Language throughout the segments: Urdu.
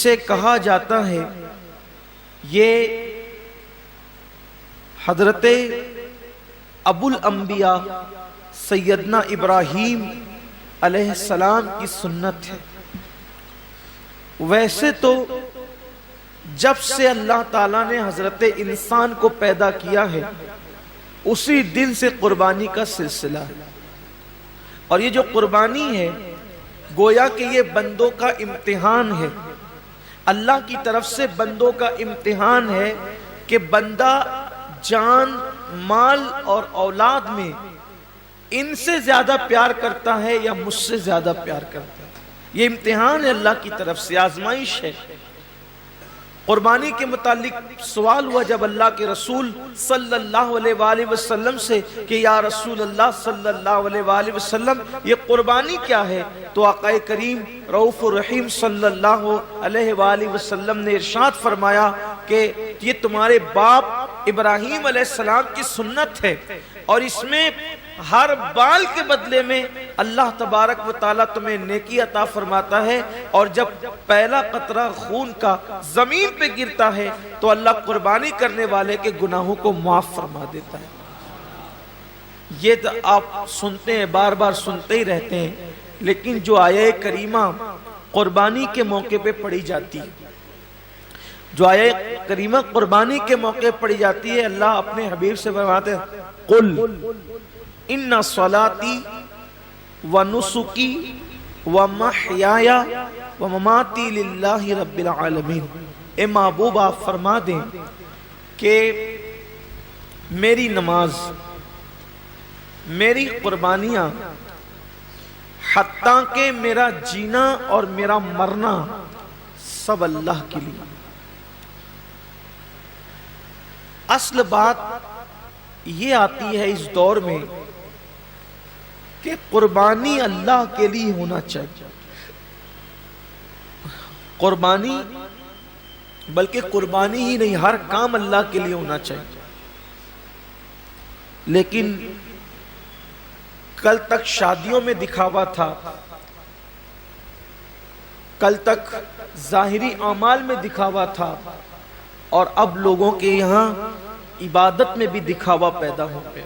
جسے کہا جاتا ہے یہ حضرت ابو الانبیاء سیدنا ابراہیم علیہ السلام کی سنت ہے۔ ویسے تو جب سے اللہ تعالیٰ نے حضرت انسان کو پیدا کیا ہے اسی دن سے قربانی کا سلسلہ ہے، اور یہ جو قربانی ہے گویا کہ یہ بندوں کا امتحان ہے، اللہ کی طرف سے بندوں کا امتحان ہے کہ بندہ جان، مال اور اولاد میں ان سے زیادہ پیار کرتا ہے یا مجھ سے زیادہ پیار کرتا ہے۔ یہ امتحان ہے اللہ کی طرف سے، آزمائش ہے۔ قربانی کے متعلق سوال ہوا جب اللہ کے رسول صلی اللہ علیہ وآلہ وسلم سے کہ یا رسول اللہ صلی اللہ علیہ وآلہ وسلم یہ قربانی کیا ہے، تو آقا کریم رؤوف الرحیم صلی اللہ علیہ وآلہ وسلم نے ارشاد فرمایا کہ یہ تمہارے باپ ابراہیم علیہ السلام کی سنت ہے، اور اس میں ہر بال کے بدلے میں اللہ تبارک و تعالیٰ تمہیں نیکی عطا فرماتا ہے، اور جب پہلا قطرہ خون کا زمین پہ گرتا ہے تو اللہ قربانی کرنے والے کے گناہوں کو معاف فرما دیتا ہے۔ یہ تو آپ سنتے ہیں، بار بار سنتے ہی رہتے ہیں، لیکن جو آیہ کریمہ قربانی کے موقع پہ پڑھی جاتی ہے، جو آیہ کریمہ قربانی کے موقع پڑھی جاتی ہے، اللہ اپنے حبیب سے فرماتے ہیں قل ان صلاتی ونسکی ومحیای ومماتی للہ رب العالمین۔ اے محبوب آپ فرما دیں کہ میری نماز، میری قربانیاں، حتیٰ کہ میرا جینا اور میرا مرنا سب اللہ کے لیے۔ اصل بات یہ آتی ہے اس دور میں کہ قربانی اللہ کے لیے ہونا چاہیے، قربانی بلکہ قربانی ہی نہیں، ہر کام اللہ کے لیے ہونا چاہیے۔ لیکن کل تک شادیوں میں دکھاوا تھا، کل تک ظاہری اعمال میں دکھاوا تھا، اور اب لوگوں کے یہاں عبادت میں بھی دکھاوا پیدا ہو گیا،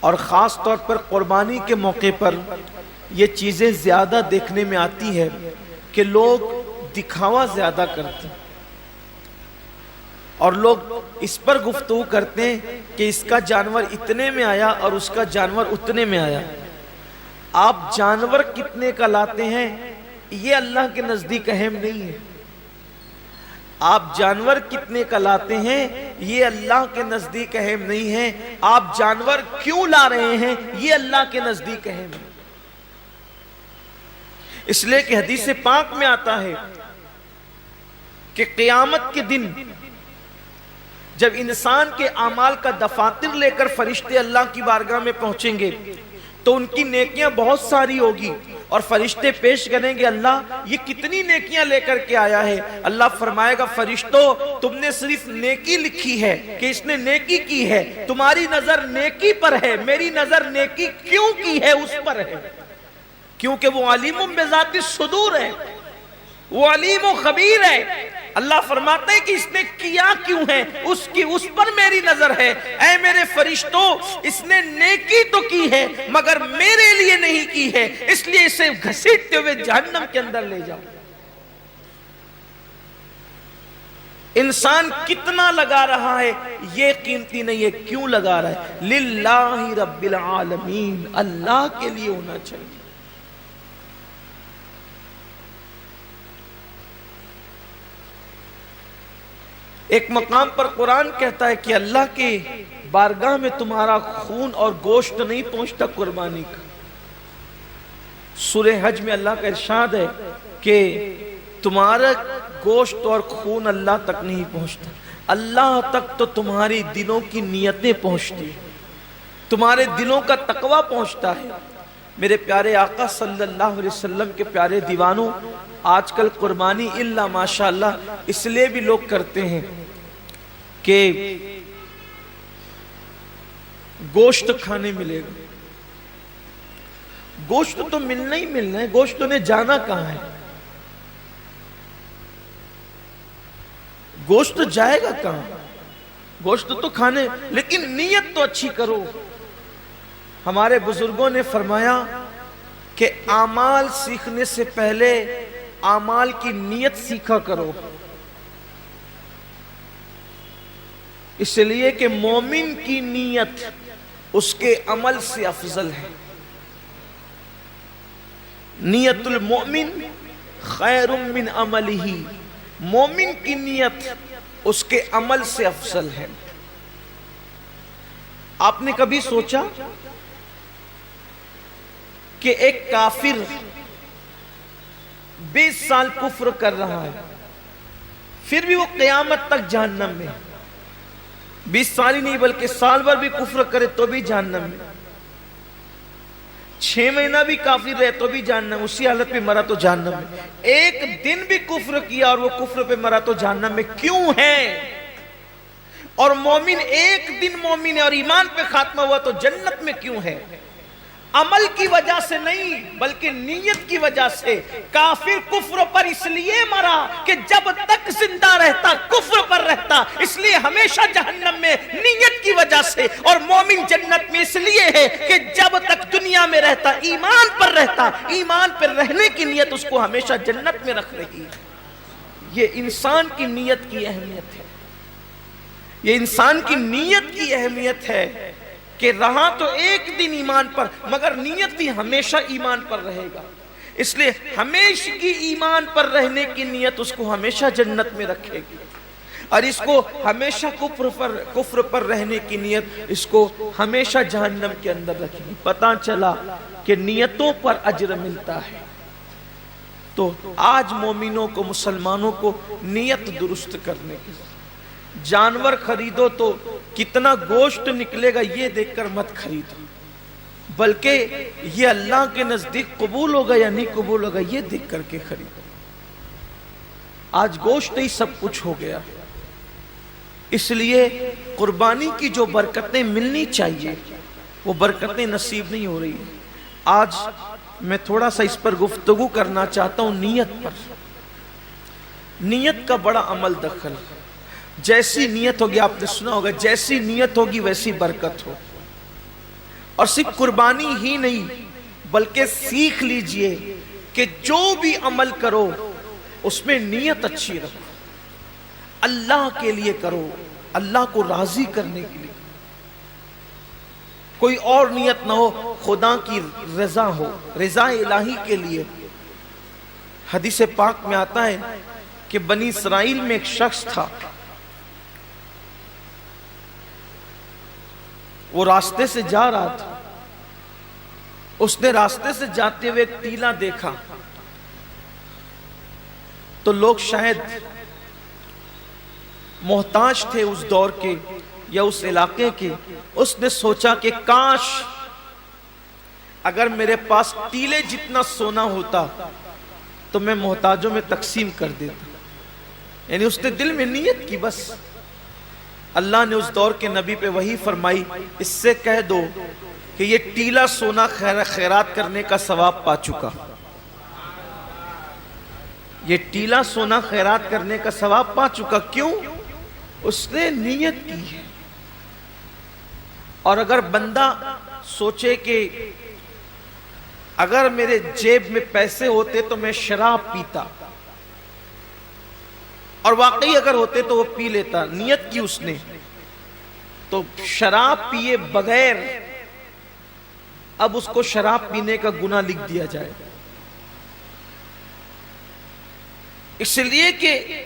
اور خاص طور پر قربانی کے موقع پر یہ چیزیں زیادہ دیکھنے میں آتی ہے کہ لوگ دکھاوا زیادہ کرتے ہیں، اور لوگ اس پر گفتگو کرتے ہیں کہ اس کا جانور اتنے میں آیا اور اس کا جانور اتنے میں آیا۔ آپ جانور کتنے کا لاتے ہیں یہ اللہ کے نزدیک اہم نہیں ہے، آپ جانور کتنے کا لاتے ہیں یہ اللہ کے نزدیک اہم نہیں ہے، آپ جانور کیوں لا رہے ہیں یہ اللہ کے نزدیک اہم ہے۔ اس لیے کہ حدیث پاک میں آتا ہے کہ قیامت کے دن جب انسان کے اعمال کا دفاتر لے کر فرشتے اللہ کی بارگاہ میں پہنچیں گے تو ان کی نیکیاں بہت ساری ہوگی، اور فرشتے پیش کریں گے اللہ یہ کتنی نیکیاں لے کر کے آیا ہے۔ اللہ فرمائے گا فرشتوں تم نے صرف نیکی لکھی ہے کہ اس نے نیکی کی ہے، تمہاری نظر نیکی پر ہے، میری نظر نیکی کیوں کی ہے اس پر ہے، کیونکہ وہ علیم بذات الصدور ہے، وہ علیم و خبیر ہے۔ اللہ فرماتے ہیں کہ اس نے کیا کیوں ہے، اس پر میری نظر ہے۔ اے میرے فرشتوں اس نے نیکی تو کی ہے مگر میرے لیے نہیں کی ہے، اس لیے اسے گھسیٹتے ہوئے جہنم کے اندر لے جاؤ۔ انسان کتنا لگا رہا ہے یہ قیمتی نہیں ہے، کیوں لگا رہا ہے؟ للہ رب العالمین، اللہ کے لیے ہونا چاہیے۔ ایک مقام پر قرآن کہتا ہے کہ اللہ کے بارگاہ میں تمہارا خون اور گوشت نہیں پہنچتا قربانی کا۔ سورہ حج میں اللہ کا ارشاد ہے کہ تمہارا گوشت اور خون اللہ تک نہیں پہنچتا، اللہ تک تو تمہاری دلوں کی نیتیں پہنچتی ہیں، تمہارے دلوں کا تقوی پہنچتا ہے۔ میرے پیارے آقا صلی اللہ علیہ وسلم کے پیارے دیوانوں، آج کل قربانی الا ماشاءاللہ اس لیے بھی لوگ کرتے ہیں کہ گوشت کھانے ملے گا۔ گوشت تو ملنا ہی ملنا ہے، گوشت نے جانا کہاں ہے؟ گوشت جائے گا کہاں؟ گوشت تو کھانے، لیکن نیت تو اچھی کرو۔ ہمارے بزرگوں نے فرمایا کہ اعمال سیکھنے سے پہلے اعمال کی نیت سیکھا کرو، اس لیے کہ مومن کی نیت اس کے عمل سے افضل ہے۔ نیت المؤمن خیر من عملہ، مومن کی نیت اس کے عمل سے افضل ہے۔ آپ نے کبھی سوچا کہ ایک کافر 20 سال کفر کر رہا ہے، پھر بھی وہ قیامت تک جہنم میں، 20 سال ہی نہیں بلکہ سال بھر بھی کفر کرے تو بھی جہنم میں، 6 مہینہ بھی کافر رہے تو بھی جہنم، اسی حالت پہ مرا تو جہنم میں، ایک دن بھی کفر کیا اور وہ کفر پہ مرا تو جہنم میں کیوں ہے؟ اور مومن ایک دن مومن ہے اور ایمان پہ خاتمہ ہوا تو جنت میں کیوں ہے؟ عمل کی وجہ سے نہیں بلکہ نیت کی وجہ سے۔ کافر کفر پر اس لیے مرا کہ جب تک زندہ رہتا کفر پر رہتا، اس لیے ہمیشہ جہنم میں نیت کی وجہ سے، اور مومن جنت میں اس لیے ہے کہ جب تک دنیا میں رہتا ایمان پر رہتا، ایمان پر رہنے کی نیت اس کو ہمیشہ جنت میں رکھ رہی ہے۔ یہ انسان کی نیت کی اہمیت ہے، یہ انسان کی نیت کی اہمیت ہے کہ رہا تو ایک دن ایمان پر مگر نیت بھی ہمیشہ ایمان پر رہے گا، اس لیے ہمیشہ کی ایمان پر رہنے کی نیت اس کو ہمیشہ جنت میں رکھے گی، اور اس کو ہمیشہ کفر پر رہنے کی نیت اس کو ہمیشہ جہنم کے اندر رکھے گی۔ پتہ چلا کہ نیتوں پر اجر ملتا ہے۔ تو آج مومنوں کو، مسلمانوں کو نیت درست کرنے کی، جانور خریدو تو کتنا گوشت نکلے گا یہ دیکھ کر مت خریدو، بلکہ یہ اللہ کے نزدیک قبول ہوگا یا نہیں قبول ہوگا یہ دیکھ کر کے خریدو۔ آج گوشت ہی سب کچھ ہو گیا، اس لیے قربانی کی جو برکتیں ملنی چاہیے وہ برکتیں نصیب نہیں ہو رہی۔ آج میں تھوڑا سا اس پر گفتگو کرنا چاہتا ہوں نیت پر۔ نیت کا بڑا عمل دخل، جیسی نیت ہوگی، آپ نے سنا ہوگا جیسی نیت ہوگی ویسی برکت ہو۔ اور صرف قربانی ہی نہیں بلکہ سیکھ لیجئے کہ جو بھی عمل کرو اس میں نیت اچھی رکھو، اللہ کے لیے کرو، اللہ کو راضی کرنے کے لیے، کوئی اور نیت نہ ہو، خدا کی رضا ہو، رضا الہی کے لیے۔ حدیث پاک میں آتا ہے کہ بنی اسرائیل میں ایک شخص تھا، وہ راستے سے جا رہا تھا، اس نے راستے سے جاتے ہوئے ایک ٹیلا دیکھا، تو لوگ شاید محتاج تھے اس دور کے یا اس علاقے کے، اس نے سوچا کہ کاش اگر میرے پاس ٹیلے جتنا سونا ہوتا تو میں محتاجوں میں تقسیم کر دیتا۔ یعنی اس نے دل میں نیت کی، بس اللہ نے اس دور کے نبی پہ وحی فرمائی، اس سے کہہ دو کہ یہ ٹیلا سونا خیرات کرنے کا ثواب پا چکا، یہ ٹیلا سونا خیرات کرنے کا ثواب پا چکا۔ کیوں؟ اس نے نیت کی ہے۔ اور اگر بندہ سوچے کہ اگر میرے جیب میں پیسے ہوتے تو میں شراب پیتا، اور واقعی اگر ہوتے تو وہ پی لیتا، نیت کی اس نے، تو شراب پیے بغیر اب اس کو شراب پینے کا گناہ لکھ دیا جائے، اس لیے کہ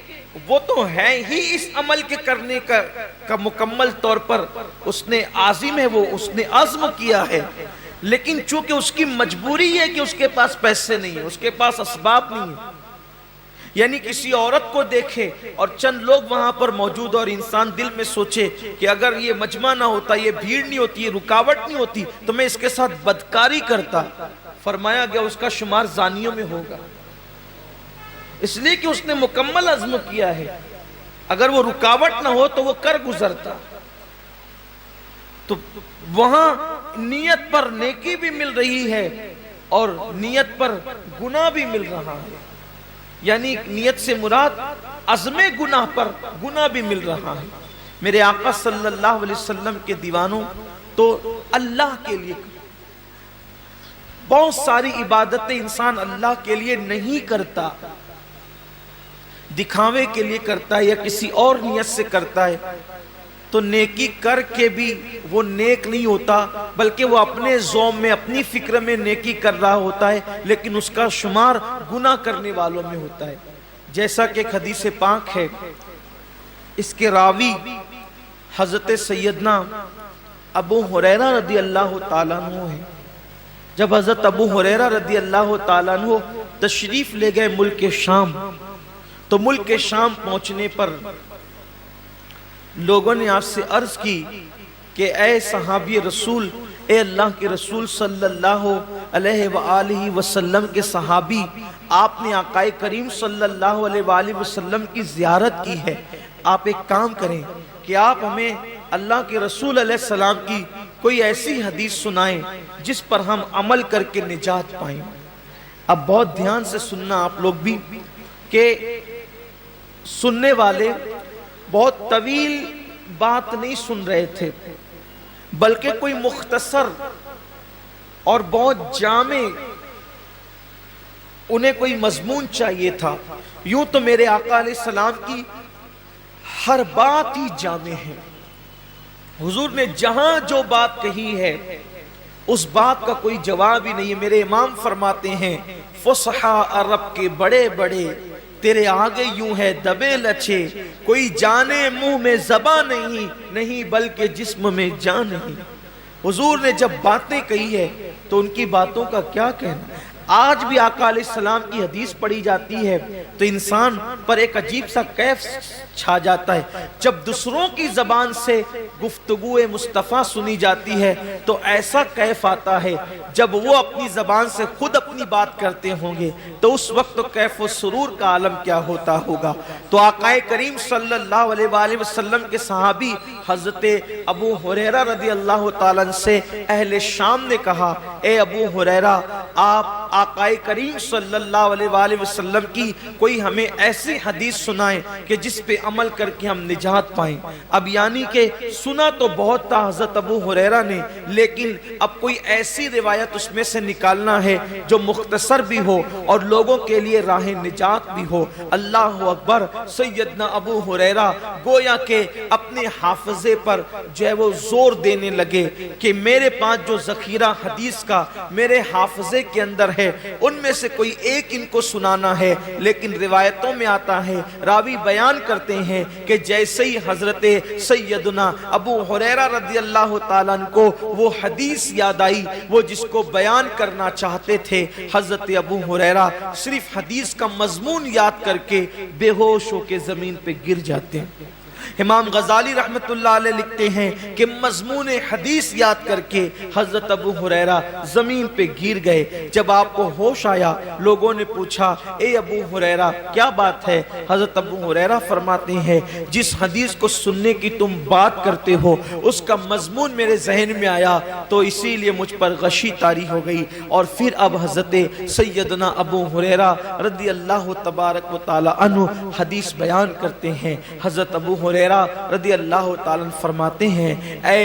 وہ تو ہے ہی اس عمل کے کرنے کا مکمل طور پر اس نے عازم ہے، وہ اس نے عزم کیا ہے، لیکن چونکہ اس کی مجبوری ہے کہ اس کے پاس پیسے نہیں ہیں، اس کے پاس اسباب نہیں ہیں، یعنی کسی عورت کو دیکھے اور چند لوگ وہاں پر موجود اور انسان دل میں سوچے کہ اگر یہ مجمع نہ ہوتا، یہ بھیڑ نہیں ہوتی، یہ رکاوٹ نہیں ہوتی تو میں اس کے ساتھ بدکاری کرتا، فرمایا گیا اس کا شمار زانیوں میں ہوگا، اس لیے کہ اس نے مکمل عزم کیا ہے، اگر وہ رکاوٹ نہ ہو تو وہ کر گزرتا۔ تو وہاں نیت پر نیکی بھی مل رہی ہے اور نیت پر گناہ بھی مل رہا ہے، یعنی نیت سے مراد عزم گناہ پر گناہ بھی مل رہا ہے۔ میرے آقا صلی اللہ علیہ وسلم کے دیوانوں تو اللہ کے لیے بہت ساری عبادتیں انسان اللہ کے لیے نہیں کرتا، دکھاوے کے لیے کرتا ہے یا کسی اور نیت سے کرتا ہے، تو نیکی کر کے بھی وہ نیک نہیں ہوتا، بلکہ وہ اپنے ذوم میں اپنی فکر میں نیکی کر رہا ہوتا ہے، لیکن اس کا شمار گناہ کرنے والوں میں ہوتا ہے۔ جیسا کہ ایک حدیث پاک ہے، اس کے راوی حضرت سیدنا ابو ہریرہ رضی اللہ تعالیٰ عنہ ہے۔ جب حضرت ابو ہریرہ رضی اللہ تعالیٰ عنہ تشریف لے گئے ملک شام، تو ملک شام پہنچنے پر لوگوں نے آپ سے عرض کی کہ اے صحابی رسول، اے اللہ کے رسول صلی اللہ علیہ وآلہ وسلم کے صحابی، آپ نے آقا کریم صلی اللہ علیہ وآلہ وسلم کی زیارت کی ہے، آپ ایک کام کریں کہ آپ ہمیں اللہ کے رسول علیہ السلام کی کوئی ایسی حدیث سنائیں جس پر ہم عمل کر کے نجات پائیں۔ اب بہت دھیان سے سننا آپ لوگ بھی، کہ سننے والے بہت طویل بات نہیں سن رہے تھے، بلکہ کوئی مختصر اور بہت جامع انہیں کوئی مضمون چاہیے تھا۔ یوں تو میرے آقا علیہ السلام کی ہر بات ہی جامع ہے، حضور نے جہاں جو بات کہی ہے اس بات کا کوئی جواب ہی نہیں ہے۔ میرے امام فرماتے ہیں فصحا عرب کے بڑے بڑے، تیرے آگے یوں ہے دبے لچے، کوئی جانے منہ میں زبان نہیں بلکہ جسم میں جان نہیں۔ حضور نے جب باتیں کہی ہے تو ان کی باتوں کا کیا کہنا۔ آج بھی آقا علیہ السلام کی حدیث پڑھی جاتی ہے تو انسان پر ایک عجیب سا کیف چھا جاتا ہے۔ جب دوسروں کی زبان سے گفتگو مصطفیٰ سنی جاتی ہے تو ایسا کیف آتا ہے، جب وہ اپنی زبان سے خود اپنی بات کرتے ہوں گے تو اس وقت تو کیف و سرور کا عالم کیا ہوتا ہوگا۔ تو آقا کریم صلی اللہ علیہ وآلہ وسلم کے صحابی حضرت ابو ہریرہ رضی اللہ تعالیٰ عنہ سے اہل شام نے کہا، اے ابو ہریرہ، آپ آقا کریم صلی اللہ علیہ وآلہ وسلم کی کوئی ہمیں ایسی حدیث سنائیں کہ جس پہ عمل کر کے ہم نجات پائیں۔ اب یعنی کہ سنا تو بہت تھا حضرت ابو ہریرہ نے، لیکن اب کوئی ایسی روایت اس میں سے نکالنا ہے جو مختصر بھی ہو اور لوگوں کے لیے راہ نجات بھی ہو۔ اللہ اکبر! سیدنا ابو ہریرہ گویا کہ اپنے حافظے پر جو ہے وہ زور دینے لگے کہ میرے پاس جو ذخیرہ حدیث کا میرے حافظے کے اندر ہے ان میں سے کوئی ایک ان کو سنانا ہے۔ لیکن روایتوں میں آتا ہے، راوی بیان کرتے ہیں کہ جیسے ہی حضرت سیدنا ابو ہریرہ رضی اللہ تعالیٰ عنہ کو وہ حدیث یاد آئی، وہ جس کو بیان کرنا چاہتے تھے، حضرت ابو ہریرہ صرف حدیث کا مضمون یاد کر کے بے ہوش ہو کے زمین پہ گر جاتے ہیں۔ امام غزالی رحمت اللہ علیہ لکھتے ہیں کہ مضمون حدیث یاد کر کے حضرت ابو ہریرہ زمین پہ گر گئے۔ جب آپ کو ہوش آیا، لوگوں نے پوچھا، اے ابو ہریرہ کیا بات ہے؟ حضرت ابو ہریرہ فرماتے ہیں، جس حدیث کو سننے کی تم بات کرتے ہو اس کا مضمون میرے ذہن میں آیا تو اسی لیے مجھ پر غشی طاری ہو گئی۔ اور پھر اب حضرت سیدنا ابو ہریرہ رضی اللہ تبارک و تعالی عنہ حدیث بیان کرتے ہیں۔ حضرت ابو ہریرہ رضی اللہ تعالیٰ فرماتے ہیں، اے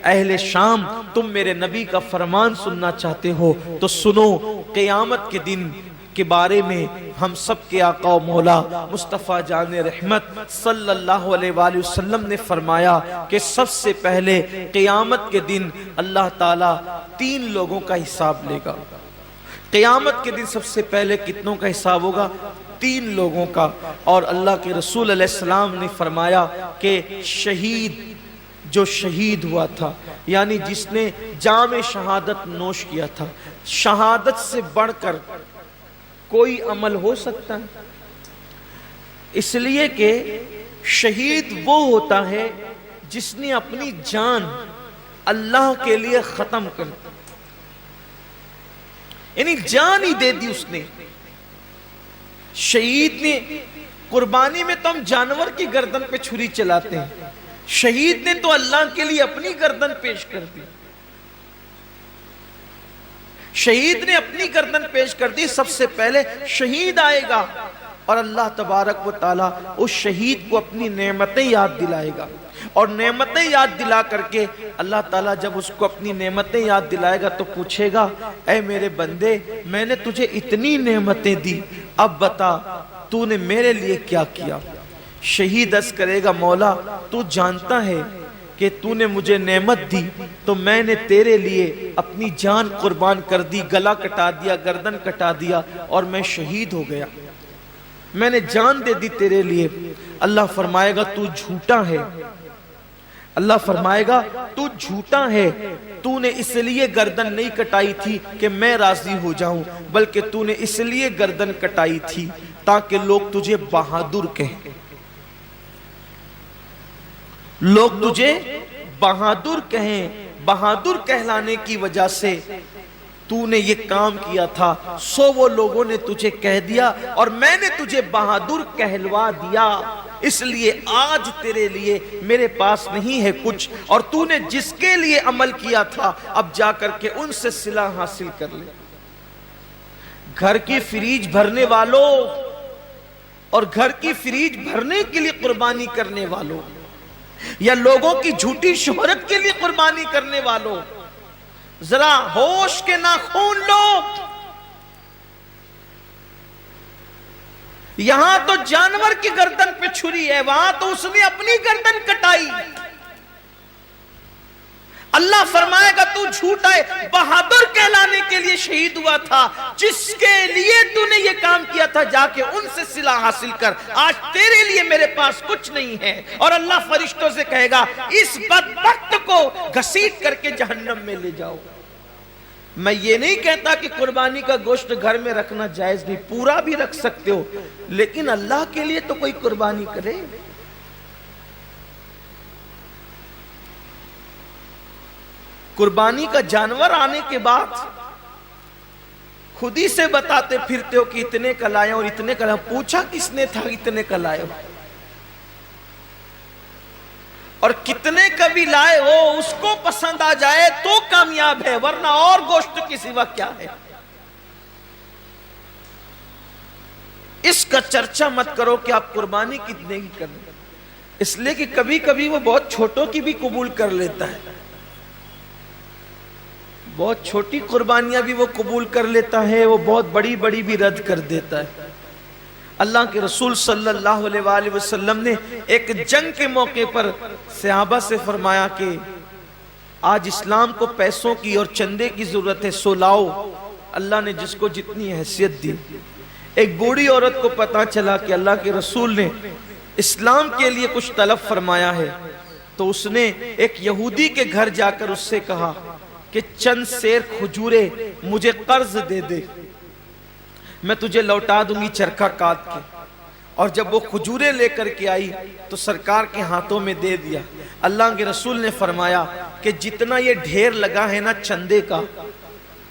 اہل شام، تم میرے نبی کا فرمان سننا چاہتے ہو تو سنو، قیامت کے دن کے بارے میں ہم سب کے آقا و مولا مصطفیٰ جان رحمت صلی اللہ علیہ وآلہ وسلم نے فرمایا کہ سب سے پہلے قیامت کے دن اللہ تعالیٰ 3 لوگوں کا حساب لے گا۔ قیامت کے دن سب سے پہلے کتنوں کا حساب ہوگا؟ 3 لوگوں کا۔ اور اللہ کے رسول علیہ السلام نے فرمایا کہ شہید، جو شہید ہوا تھا، یعنی جس نے جام شہادت نوش کیا تھا، شہادت سے بڑھ کر کوئی عمل ہو سکتا ہے؟ اس لیے کہ شہید وہ ہوتا ہے جس نے اپنی جان اللہ کے لیے ختم کر دی، یعنی جان ہی دے دی اس نے۔ شہید نے، قربانی میں تو ہم جانور کی گردن پہ چھری چلاتے ہیں، شہید نے تو اللہ کے لیے اپنی گردن پیش کر دی۔ شہید نے اپنی گردن پیش کر دی۔ سب سے پہلے شہید آئے گا اور اللہ تبارک و تعالیٰ اس شہید کو اپنی نعمتیں یاد دلائے گا، اور نعمتیں یاد دلا کر کے اللہ تعالیٰ جب اس کو اپنی نعمتیں یاد دلائے گا تو پوچھے گا اے میرے بندے، میں نے تجھے اتنی نعمتیں دی، اب بتا تو نے میرے لیے کیا کیا؟ شہید عرض کرے گا مولا تو جانتا ہے کہ تو نے مجھے نعمت دی تو میں نے تیرے لیے اپنی جان قربان کر دی، گلا کٹا دیا، گردن کٹا دیا اور میں شہید ہو گیا، میں نے جان دے دی تیرے لیے۔ اللہ فرمائے گا تو جھوٹا ہے، اللہ فرمائے گا تو جھوٹا ہے، تو نے اس لیے گردن نہیں کٹائی تھی کہ میں راضی ہو جاؤں، بلکہ تو نے اس لیے گردن کٹائی تھی تاکہ لوگ تجھے بہادر کہیں، لوگ تجھے بہادر کہیں، بہادر کہلانے کی وجہ سے تو نے یہ کام کیا تھا، سو وہ لوگوں نے تجھے کہہ دیا اور میں نے تجھے بہادر کہلوا دیا، اس لیے آج تیرے لیے میرے پاس نہیں ہے کچھ، اور تو نے جس کے لیے عمل کیا تھا اب جا کر کے ان سے صلہ حاصل کر لے۔ گھر کی فریج بھرنے والوں اور گھر کی فریج بھرنے کے لیے قربانی کرنے والوں، یا لوگوں کی جھوٹی شہرت کے لیے قربانی کرنے والوں، ذرا ہوش کے ناخون لو۔ یہاں تو جانور کی گردن پہ چھری ہے، وہاں تو اس نے اپنی گردن کٹائی۔ اللہ فرمائے گا تو جھوٹا ہے، بہادر کہلانے کے لیے شہید ہوا تھا، جس کے لیے تو نے یہ کام کیا تھا جا کے ان سے صلہ حاصل کر، آج تیرے لیے میرے پاس کچھ نہیں ہے۔ اور اللہ فرشتوں سے کہے گا اس بدبخت کو گھسیٹ کر کے جہنم میں لے جاؤ۔ میں یہ نہیں کہتا کہ قربانی کا گوشت گھر میں رکھنا جائز نہیں، پورا بھی رکھ سکتے ہو، لیکن اللہ کے لیے تو کوئی قربانی کرے۔ قربانی کا جانور آنے کے بعد خود ہی سے بتاتے پھرتے ہو کہ اتنے کا لائے اور اتنے کا لائے، پوچھا کس نے تھا اتنے کا لائے ہو؟ اور کتنے کا بھی لائے ہو اس کو پسند آ جائے تو کامیاب ہے، ورنہ اور گوشت کی سوا کیا ہے؟ اس کا چرچا مت کرو کہ آپ قربانی کتنے کی کریں، اس لیے کہ کبھی کبھی وہ بہت چھوٹوں کی بھی قبول کر لیتا ہے، بہت چھوٹی قربانیاں بھی وہ قبول کر لیتا ہے، وہ بہت بڑی بڑی بھی رد کر دیتا ہے۔ اللہ کے رسول صلی اللہ علیہ وآلہ وسلم نے ایک جنگ کے موقع پر صحابہ سے فرمایا کہ آج اسلام کو پیسوں کی اور چندے کی ضرورت ہے، سو لاؤ۔ اللہ نے جس کو جتنی حیثیت دی۔ ایک بوڑھی عورت کو پتا چلا کہ اللہ کے رسول نے اسلام کے لیے کچھ طلب فرمایا ہے، تو اس نے ایک یہودی کے گھر جا کر اس سے کہا کہ چند سیر کھجورے مجھے قرض دے دے، میں تجھے لوٹا دوں گی چرخہ کاٹ کے۔ اور جب وہ کھجورے لے کر کے آئی تو سرکار کے ہاتھوں میں دے دیا۔ اللہ کے رسول نے فرمایا کہ جتنا یہ ڈھیر لگا ہے نا چندے کا،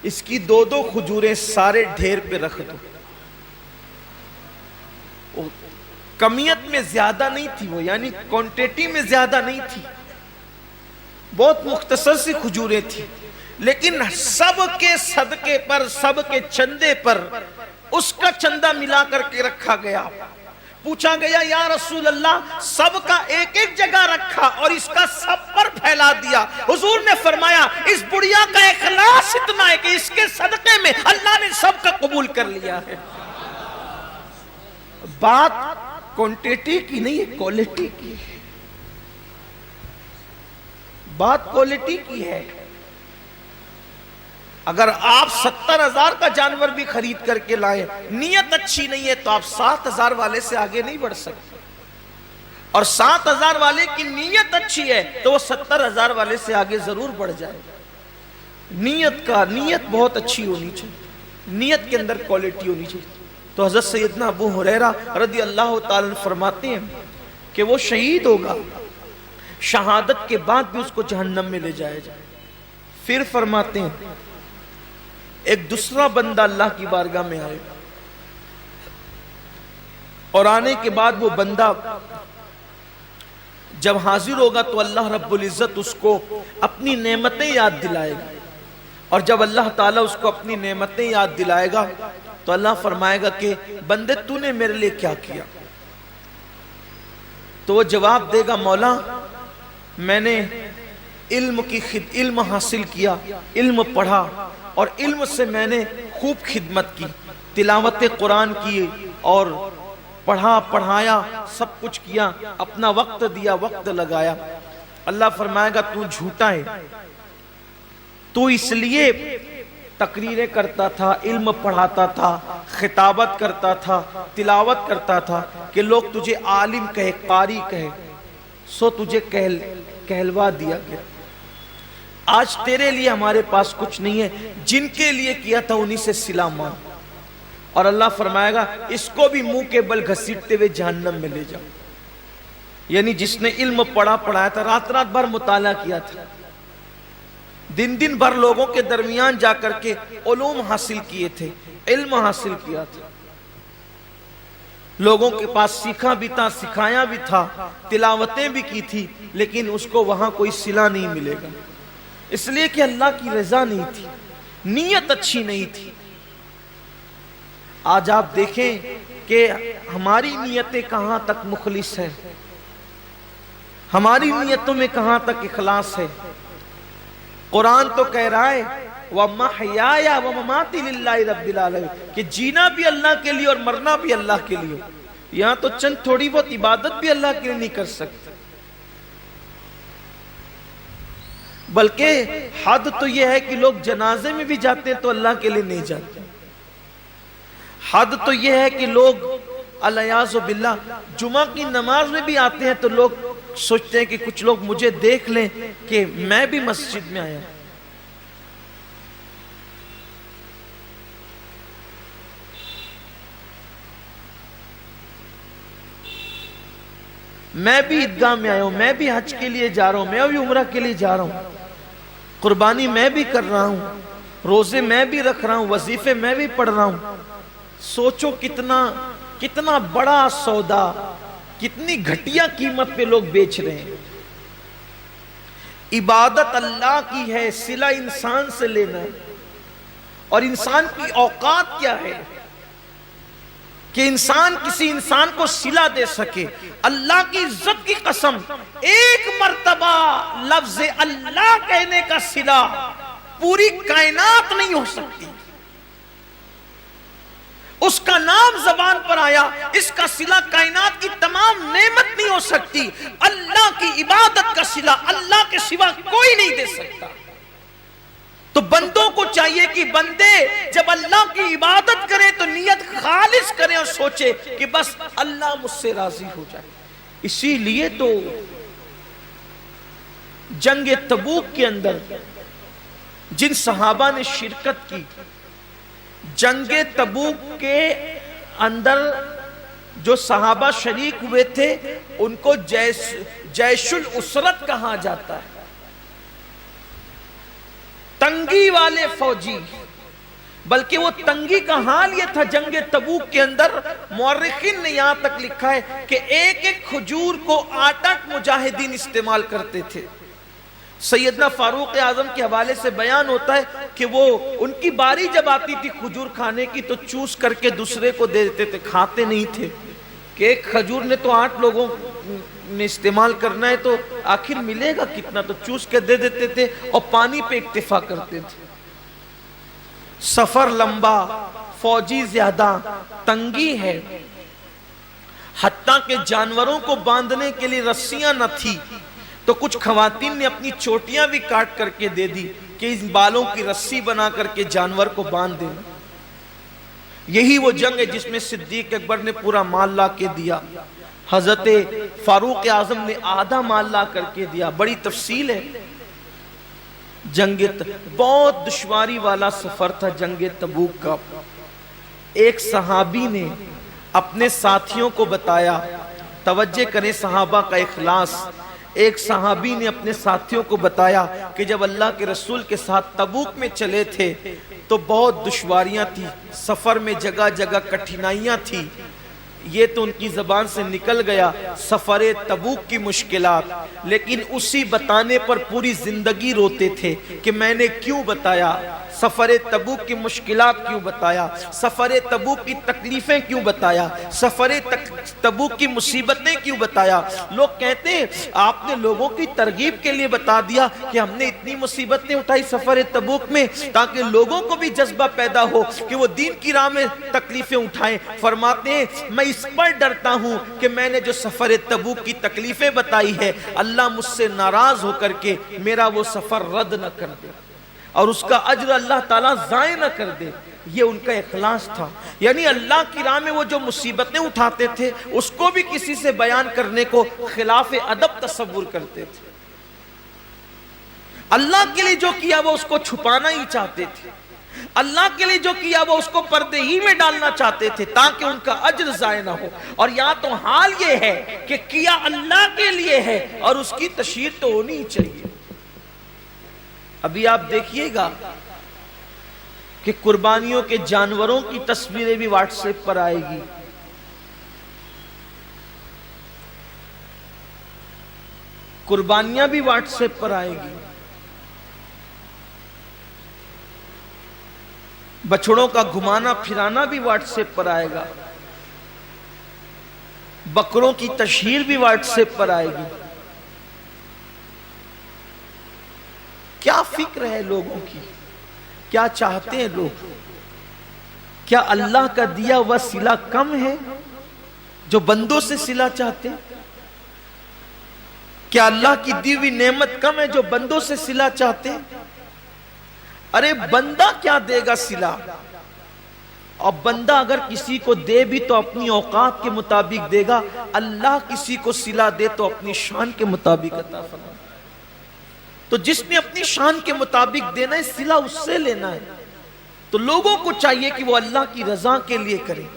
اس کی دو دو کھجوریں سارے ڈھیر پہ رکھ دو۔ کمیت میں زیادہ نہیں تھی وہ، یعنی کوانٹیٹی میں زیادہ نہیں تھی، بہت مختصر سی کھجوریں تھی، لیکن سب کے صدقے پر، سب کے چندے پر اس کا چندہ ملا کر کے رکھا گیا۔ پوچھا گیا یا رسول اللہ سب کا ایک ایک جگہ رکھا اور اس کا سب پر پھیلا دیا؟ حضور نے فرمایا اس بڑھیا کا اخلاص اتنا ہے کہ اس کے صدقے میں اللہ نے سب کا قبول کر لیا ہے۔ بات کوانٹیٹی کی نہیں ہے، کوالٹی کی ہے، بات کوالٹی کی ہے۔ اگر آپ 70,000 کا جانور بھی خرید کر کے لائیں، نیت اچھی نہیں ہے تو آپ 7,000 والے سے آگے نہیں بڑھ سکتے، اور 7,000 والے کی نیت اچھی ہے تو وہ 70,000 والے سے آگے ضرور بڑھ جائے گا۔ نیت بہت اچھی ہونی چاہیے، نیت کے اندر کوالٹی ہونی چاہیے۔ تو حضرت سیدنا ابو ہریرہ رضی اللہ تعالیٰ عنہ فرماتے ہیں کہ وہ شہید ہوگا، شہادت کے بعد بھی اس کو جہنم میں لے جایا جائے۔ پھر فرماتے ہیں ایک دوسرا بندہ اللہ کی بارگاہ میں آئے، اور آنے کے بعد وہ بندہ جب حاضر ہوگا تو اللہ رب العزت اس کو اپنی نعمتیں یاد دلائے گا، اور جب اللہ تعالیٰ اس کو اپنی نعمتیں یاد دلائے گا تو اللہ فرمائے گا کہ بندے تو نے میرے لیے کیا کیا؟ تو وہ جواب دے گا مولا میں نے علم حاصل کیا، علم پڑھا، اور علم سے میں نے خوب خدمت کی، تلاوت قرآن کی اور پڑھا پڑھایا، سب کچھ کیا، اپنا وقت دیا، وقت لگایا۔ اللہ فرمائے گا تو جھوٹا ہے، تو اس لیے تقریریں کرتا تھا، علم پڑھاتا تھا، خطابت کرتا تھا، تلاوت کرتا تھا کہ لوگ تجھے عالم کہے، قاری کہے، سو تجھے کہلوا دیا گیا۔ آج تیرے لیے ہمارے پاس کچھ نہیں ہے، جن کے لیے کیا تھا انہی سے صلہ مانگ۔ اور اللہ فرمائے گا اس کو بھی منہ کے بل گھسیٹتے ہوئے جہنم میں لے جاؤ۔ یعنی جس نے علم پڑھایا تھا، رات رات بھر مطالعہ کیا تھا، دن دن بھر لوگوں کے درمیان جا کر کے علوم حاصل کیے تھے، علم حاصل کیا تھا، لوگوں کے پاس سیکھا بھی تھا، سکھایا بھی تھا، تلاوتیں بھی کی تھی، لیکن اس کو وہاں کوئی صلہ نہیں ملے گا، اس لیے کہ اللہ کی رضا نہیں تھی، نیت اچھی نہیں تھی۔ آج آپ دیکھیں کہ ہماری نیتیں کہاں تک مخلص ہیں، ہماری نیتوں میں کہاں تک اخلاص ہے۔ قرآن تو کہہ رہا ہے وَمَحْيَايَ وَمَمَاتِي لِلَّهِ رَبِّ الْعَالَمِينَ کہ جینا بھی اللہ کے لیے اور مرنا بھی اللہ کے لیے۔ یہاں تو چند تھوڑی بہت عبادت بھی اللہ کے لیے نہیں کر سکتے، بلکہ حد تو یہ ہے کہ لوگ جنازے میں بھی جاتے ہیں تو اللہ کے لیے نہیں جاتے۔ حد تو یہ ہے کہ لوگ الیاذ باللہ جمعہ کی نماز میں بھی آتے ہیں تو لوگ سوچتے ہیں کہ کچھ لوگ مجھے دیکھ لیں کہ میں بھی مسجد میں آیا۔ میں بھی عیدگاہ میں آیا ہوں، میں بھی حج کے لیے جا رہا ہوں، میں بھی عمرہ کے لیے جا رہا ہوں، قربانی میں بھی کر رہا ہوں، روزے میں بھی رکھ رہا ہوں، وظیفے میں بھی پڑھ رہا ہوں۔ سوچو کتنا بڑا سودا، کتنی گھٹیا قیمت پہ لوگ بیچ رہے ہیں۔ عبادت اللہ کی ہے، صلہ انسان سے لینا ہے، اور انسان کی اوقات کیا ہے کہ انسان کسی انسان کو صلہ دے سکے۔ اللہ کی عزت کی قسم، ایک مرتبہ لفظ اللہ کہنے کا صلہ پوری کائنات نہیں ہو سکتی۔ اس کا نام زبان پر آیا، اس کا صلہ کائنات کی تمام نعمت نہیں ہو سکتی۔ اللہ کی عبادت کا صلہ اللہ کے سوا کوئی نہیں دے سکتا۔ تو بندوں کو چاہیے کہ بندے جب اللہ کی عبادت کریں تو نیت خالص کریں اور سوچے کہ بس اللہ مجھ سے راضی ہو جائے۔ اسی لیے تو جنگ تبوک کے اندر جن صحابہ نے شرکت کی، جنگ تبوک کے اندر جو صحابہ شریک ہوئے تھے ان کو جیش الاسرت کہا جاتا ہے، تنگی والے فوجی۔ بلکہ وہ تنگی کا حال یہ تھا جنگ تبوک کے اندر، مورخین نے یہاں تک لکھا ہے کہ ایک ایک کھجور کو 8 مجاہدین استعمال کرتے تھے۔ سیدنا فاروق اعظم کے حوالے سے بیان ہوتا ہے کہ وہ ان کی باری جب آتی تھی کھجور کھانے کی تو چوس کر کے دوسرے کو دے دیتے تھے، کھاتے نہیں تھے کہ ایک کھجور نے تو 8 لوگوں میں استعمال کرنا ہے تو آخر ملے گا کتنا، تو چوس کے دے دیتے تھے اور پانی پہ اکتفا کرتے تھے۔ سفر لمبا، فوجی زیادہ، تنگی ہے، حتیٰ کہ جانوروں کو باندھنے کے لیے رسیاں نہ تھی تو کچھ خواتین نے اپنی چوٹیاں بھی کاٹ کر کے دے دی کہ اس بالوں کی رسی بنا کر کے جانور کو باندھ دینا۔ یہی وہ جنگ ہے جس میں صدیق اکبر نے پورا مال لا کے دیا، حضرت فاروق اعظم نے آدھا مال لا کر کے دیا۔ بڑی تفصیل ہے جنگ، بہت دشواری والا سفر تھا جنگ تبوک کا۔ ایک صحابی نے اپنے ساتھیوں کو بتایا، توجہ کریں صحابہ کا اخلاص، ایک صحابی نے اپنے ساتھیوں کو بتایا کہ جب اللہ کے رسول کے ساتھ تبوک میں چلے تھے تو بہت دشواریاں تھی، سفر میں جگہ جگہ کٹھنائیاں تھی، یہ تو ان کی زبان سے نکل گیا سفر تبوک کی مشکلات، لیکن اسی بتانے پر پوری زندگی روتے تھے کہ میں نے کیوں بتایا، سفر تبوک کی مشکلات کیوں بتایا، سفر تبوک کی تکلیفیں کیوں بتایا، سفر تبوک کی مصیبتیں کیوں بتایا۔ لوگ کہتے ہیں آپ نے لوگوں کی ترغیب کے لیے بتا دیا کہ ہم نے اتنی مصیبتیں اٹھائی سفر تبوک میں تاکہ لوگوں کو بھی جذبہ پیدا ہو کہ وہ دین کی راہ میں تکلیفیں اٹھائیں۔ فرماتے ہیں میں اس پر ڈرتا ہوں کہ میں نے جو سفر تبوک کی تکلیفیں بتائی ہے اللہ مجھ سے ناراض ہو کر کے میرا وہ سفر رد نہ کر دے اور اس کا اجر اللہ تعالیٰ ضائع نہ کر دے۔ یہ ان کا اخلاص تھا، یعنی اللہ کی راہ میں وہ جو مصیبتیں اٹھاتے تھے اس کو بھی کسی سے بیان کرنے کو خلاف ادب تصور کرتے تھے۔ اللہ کے لیے جو کیا وہ اس کو چھپانا ہی چاہتے تھے، اللہ کے لیے جو کیا وہ اس کو پردے ہی میں ڈالنا چاہتے تھے تاکہ ان کا اجر ضائع نہ ہو۔ اور یہاں تو حال یہ ہے کہ کیا اللہ کے لیے ہے اور اس کی تشہیر تو ہونی ہی چاہیے۔ ابھی آپ دیکھیے گا کہ قربانیوں کے جانوروں کی تصویریں بھی واٹس ایپ پر آئے گی، قربانیاں بھی واٹس ایپ پر آئے گی، بچڑوں کا گھمانا پھرانا بھی واٹس ایپ پر آئے گا، بکروں کی تشہیر بھی واٹس ایپ پر آئے گی۔ کیا فکر ہے لوگوں کی، کیا چاہتے ہیں لوگ؟ کیا اللہ کا دیا ہوا صلہ کم ہے جو بندوں سے صلہ چاہتے ہیں؟ کیا اللہ کی دی ہوئی نعمت کم ہے جو بندوں سے صلہ چاہتے ہیں؟ ارے بندہ کیا دے گا صلہ، اور بندہ اگر کسی کو دے بھی تو اپنی اوقات کے مطابق دے گا، اللہ کسی کو صلہ دے تو اپنی شان کے مطابق عطا فرمائے۔ تو جس نے اپنی شان کے مطابق دینا ہے صلہ اس سے لینا ہے، تو لوگوں کو چاہیے کہ وہ اللہ کی رضا کے لیے کریں۔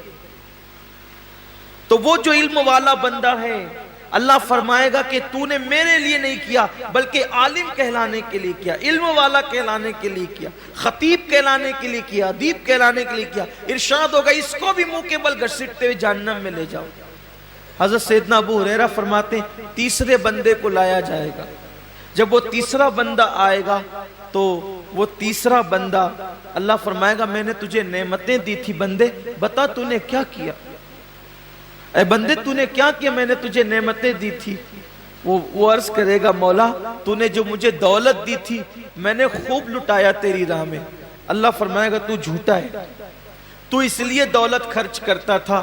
تو وہ جو علم والا بندہ ہے اللہ فرمائے گا کہ تو نے میرے لیے نہیں کیا بلکہ عالم کہلانے کے لیے کیا، علم والا کہلانے کے لیے کیا، خطیب کہلانے کے لیے کیا، ادیب کہلانے کے لیے کیا۔ ارشاد ہوگا اس کو بھی منہ کے بل گھسیٹتے ہوئے جہنم میں لے جاؤ۔ حضرت سیدنا ابو ہریرہ فرماتے ہیں تیسرے بندے کو لایا جائے گا، جب وہ تیسرا بندہ آئے گا تو وہ تیسرا بندہ اللہ فرمائے گا میں نے تجھے نعمتیں دی تھی بندے، بتا تو نے کیا کیا، اے بندے تو نے کیا کیا، میں نے تجھے نعمتیں دی تھی۔ وہ عرض کرے گا مولا تو نے جو مجھے دولت دی تھی میں نے خوب لٹایا تیری راہ میں۔ اللہ فرمائے گا تو جھوٹا ہے، تو اس لیے دولت خرچ کرتا تھا،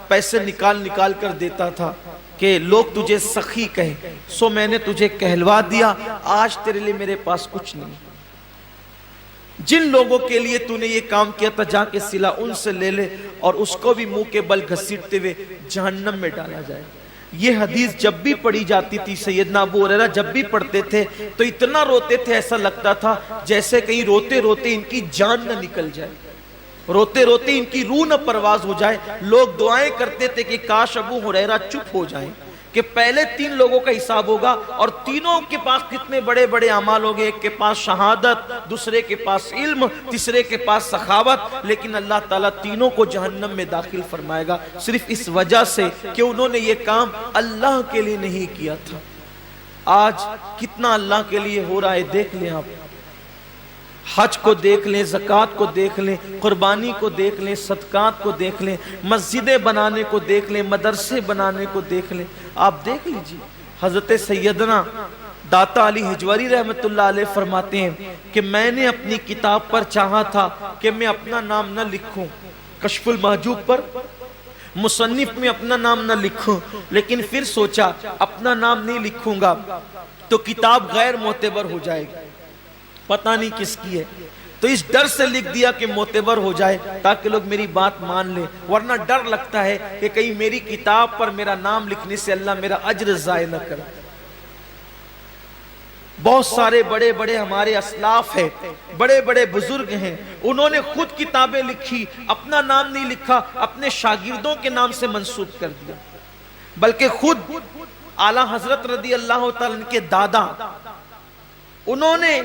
پیسے نکال نکال کر دیتا تھا کہ لوگ تجھے سخی کہیں، سو میں نے تجھے کہلوا دیا، آج تیرے لیے میرے پاس کچھ نہیں۔ جن لوگوں کے لیے تو نے یہ کام کیا تھا جا کے صلہ ان سے لے لے، اور اس کو بھی منہ کے بل گھسیٹتے ہوئے جہنم میں ڈالا جائے۔ یہ حدیث جب بھی پڑھی جاتی تھی سیدنا ابو ہریرہ جب بھی پڑھتے تھے تو اتنا روتے تھے ایسا لگتا تھا جیسے کہیں روتے روتے ان کی جان نہ نکل جائے، روتے روتے ان کی روح نہ پرواز ہو جائے۔ لوگ دعائیں کرتے تھے کہ کاش ابو ہریرہ چپ ہو جائیں کہ پہلے 3 لوگوں کا حساب ہوگا اور تینوں کے پاس کتنے بڑے بڑے اعمال ہوں گے، ایک کے پاس شہادت، دوسرے کے پاس علم، تیسرے کے پاس سخاوت، لیکن اللہ تعالیٰ تینوں کو جہنم میں داخل فرمائے گا صرف اس وجہ سے کہ انہوں نے یہ کام اللہ کے لیے نہیں کیا تھا۔ آج کتنا اللہ کے لیے ہو رہا ہے دیکھ لیں آپ، حج کو دیکھ لیں، زکوٰۃ کو دیکھ لیں، قربانی کو دیکھ لیں، صدقات کو دیکھ لیں، مسجدیں بنانے کو دیکھ لیں، مدرسے بنانے کو دیکھ لیں۔ آپ دیکھ لیجئے حضرت سیدنا داتا علی حجوری رحمت اللہ علیہ فرماتے ہیں کہ میں نے اپنی کتاب پر چاہا تھا کہ میں اپنا نام نہ لکھوں، کشف المحجوب پر مصنف میں اپنا نام نہ لکھوں، لیکن پھر سوچا اپنا نام نہیں لکھوں گا تو کتاب غیر معتبر ہو جائے گی، پتہ نہیں کس کی ہے، تو اس ڈر سے لکھ دیا کہ معتبر ہو جائے تاکہ لوگ میری بات مان لیں، ورنہ ڈر لگتا ہے کہ کہیں میری کتاب پر میرا نام لکھنے سے اللہ میرا اجر ضائع نہ کرے۔ بہت سارے بڑے بڑے ہمارے اسلاف ہیں، بڑے بڑے بزرگ ہیں، انہوں نے خود کتابیں لکھی، اپنا نام نہیں لکھا، اپنے شاگردوں کے نام سے منسوب کر دیا، بلکہ خود اعلیٰ حضرت رضی اللہ تعالیٰ عنہ کے دادا انہوں نے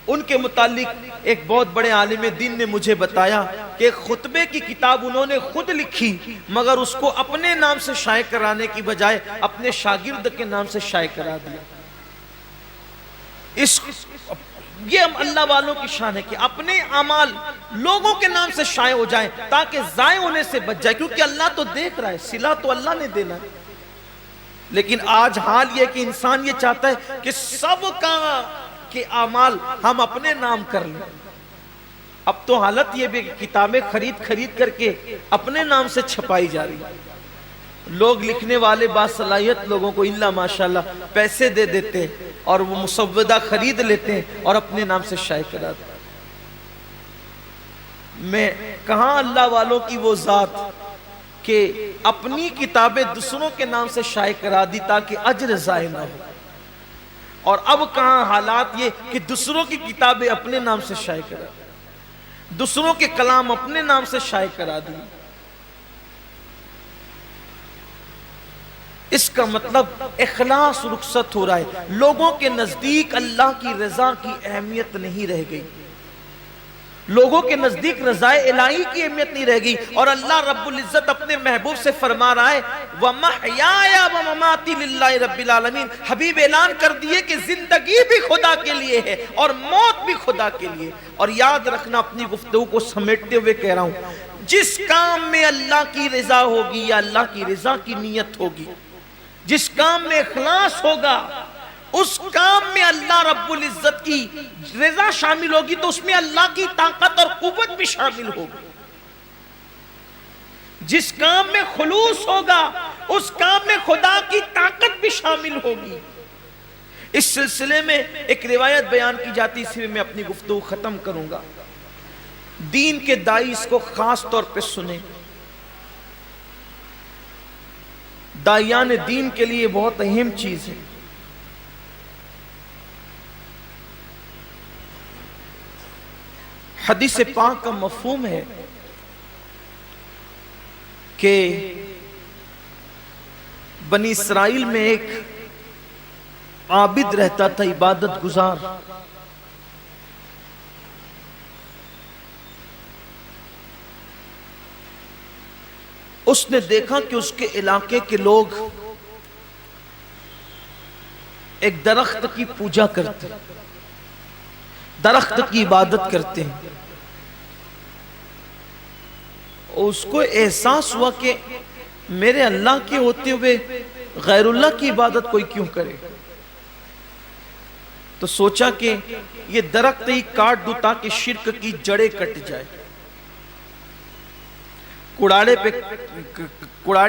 ان کے متعلق ایک بہت بڑے عالم دین نے مجھے بتایا کہ خطبے کی کتاب انہوں نے خود لکھی، مگر اس کو اپنے نام سے شائع کرانے کی بجائے اپنے شاگرد کے نام سے شائع کرا دیا۔ یہ اللہ والوں کی شان ہے کہ اپنے اعمال لوگوں کے نام سے شائع ہو جائیں تاکہ ضائع ہونے سے بچ جائے، کیونکہ اللہ تو دیکھ رہا ہے، صلہ تو اللہ نے دینا ہے۔ لیکن آج حال یہ کہ انسان یہ چاہتا ہے کہ سب کا کہ اعمال ہم اپنے نام کر لیں۔ اب تو حالت یہ بھی کتابیں خرید کر کے اپنے نام سے چھپائی جا رہی ہے۔ لوگ لکھنے والے باصلاحیت لوگوں کو اللہ ماشاءاللہ پیسے دے دیتے ہیں اور وہ مسودہ خرید لیتے ہیں اور اپنے نام سے شائع کرا دیتے ہیں۔ میں کہاں اللہ والوں کی وہ ذات کہ اپنی کتابیں دوسروں کے نام سے شائع کرا دی تاکہ اجر ضائع نہ ہو، اور اب کہاں حالات یہ کہ دوسروں کی کتابیں اپنے نام سے شائع کرا دی، دوسروں کے کلام اپنے نام سے شائع کرا دی۔ اس کا مطلب اخلاص رخصت ہو رہا ہے، لوگوں کے نزدیک اللہ کی رضا کی اہمیت نہیں رہ گئی، لوگوں کے نزدیک رضا الہی کی اہمیت نہیں رہ گئی، اور اللہ رب العزت اپنے محبوب سے فرما رہا ہے وَمَحْيَايَ وَمَمَاتِي لِلَّهِ رَبِّ الْعَالَمِينَ۔ حبیب اعلان کر دیے کہ زندگی بھی خدا کے لیے ہے اور موت بھی خدا کے لیے۔ اور یاد رکھنا، اپنی گفتگو کو سمیٹتے ہوئے کہہ رہا ہوں، جس کام میں اللہ کی رضا ہوگی یا اللہ کی رضا کی نیت ہوگی، جس کام میں اخلاص ہوگا، اس کام میں اللہ رب العزت کی رضا شامل ہوگی، تو اس میں اللہ کی طاقت اور قوت بھی شامل ہوگی۔ جس کام میں خلوص ہوگا، اس کام میں خدا کی طاقت بھی شامل ہوگی۔ اس سلسلے میں ایک روایت بیان کی جاتی، اسی میں اپنی گفتگو ختم کروں گا۔ دین کے داعی اس کو خاص طور پہ سنیں، داعیان دین کے لیے بہت اہم چیز ہے۔ حدیث پاک کا مفہوم ہے کہ بنی اسرائیل میں ایک عابد رہتا تھا، عبادت گزار۔ اس نے دیکھا کہ اس کے علاقے کے لوگ ایک درخت کی پوجا کرتے ہیں، درخت کی عبادت کرتے ہیں۔ اس کو احساس ہوا کہ میرے اللہ کے ہوتے ہوئے غیر اللہ کی عبادت کوئی کیوں کرے؟ تو سوچا کہ یہ درخت ہی کاٹ دوں تاکہ شرک کی جڑیں کٹ جائے۔ کڑاڑی